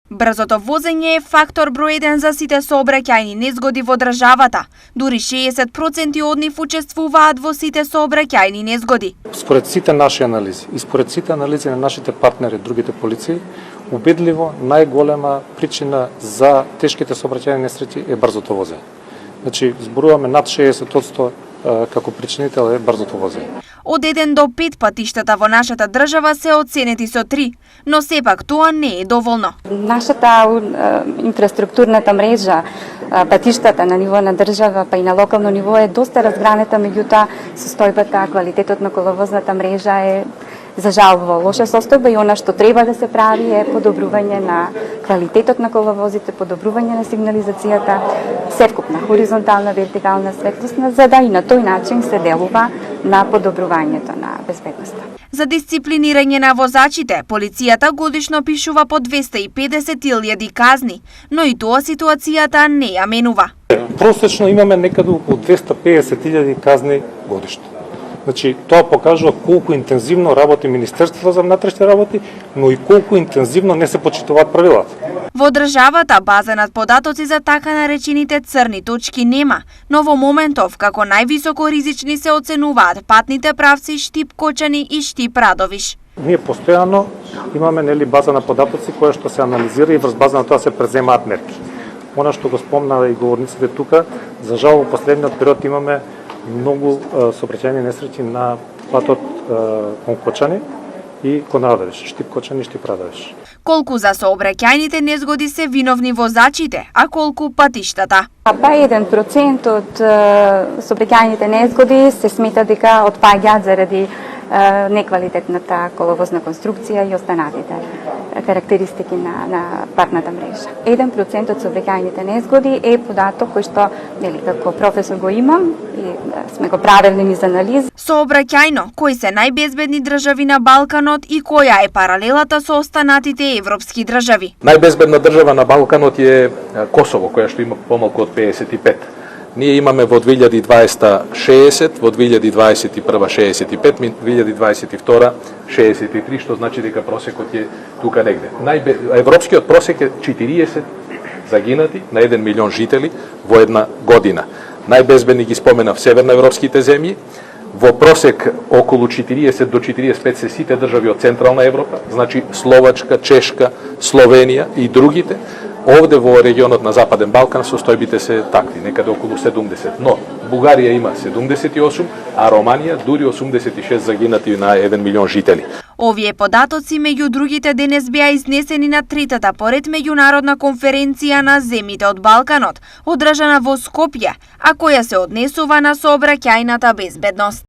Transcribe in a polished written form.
Брзото возење е фактор број 1 за сите сообраќајни незгоди во државата. Дури 60% од нив учествуваат во сите сообраќајни незгоди. Според сите наши анализи и според сите анализи на нашите партнери, другите полиции, убедливо најголема причина за тешките сообраќајни несреќи е брзото возење. Значи, зборуваме над 60% како причинител е брзото возење. Од 1 до 5 патиштата во нашата држава се оценети со 3, но сепак тоа не е доволно. Нашата инфраструктурната мрежа, патиштата на ниво на држава, па и на локално ниво е доста разгранета, меѓутоа состојбата, квалитетот на коловозната мрежа е за жал во лоша состојба и она што треба да се прави е подобрување на квалитетот на коловозите, подобрување на сигнализацијата, севкупна хоризонтална, вертикална светлосна, за да и на тој начин се делува на подобрувањето на безбедноста. За дисциплинирање на возачите, полицијата годишно пишува по 250.000 казни, но и тоа ситуацијата не ја менува. Просечно имаме некаде околу 250.000 казни годишно. Значи, тоа покажува колку интензивно работи Министерството за внатрешни работи, но и колку интензивно не се почитуваат правилата. Во државата базенат податоци за така наречените црни точки нема, но во моментов како највисоко ризични се оценуваат патните правци Штип-Кочани и Штип-Радовиш. Ние постојано имаме база на податоци која што се анализира и врз база на тоа се преземаат мерки. Она што го спомнаа и говорниците тука, за жал во последниот период имаме многу сообраќајни несреќи на патот кон Кочани и кон Радовиш, Штип-Кочани и Штип-Радовиш. Колку за сообраќајните незгоди се виновни возачите, а колку патиштата? Па 1% од сообраќајните незгоди се смета дека отпаѓаат заради неквалитетната коловозна конструкција и останатите карактеристики на патната мрежа. 1% од сообраќајните незгоди е податок кој што, како професор го имам и сме го правелни низ анализ. Сообраќајно, кои се најбезбедни држави на Балканот и која е паралелата со останатите европски држави? Најбезбедна држава на Балканот е Косово, која што има помалку од 55. Ние имаме во 2020 60, во 2021 65, 2022 63, што значи дека просекот е тука негде. Европскиот просек е 40 загинати на 1 милион жители во една година. Најбезбедни ги споменав северноевропските земји, во просек околу 40 до 45 се сите држави од Централна Европа, значи Словачка, Чешка, Словенија и другите. Овде во регионот на Западен Балкан состојбите се такви, некаде околу 70. Но Бугарија има 78, а Романија дури 86 загинати на 1 милион жители. Овие податоци меѓу другите денес беа изнесени на третата поред меѓународна конференција на земјите од Балканот, одржана во Скопје, а која се однесува на сообраќајната безбедност.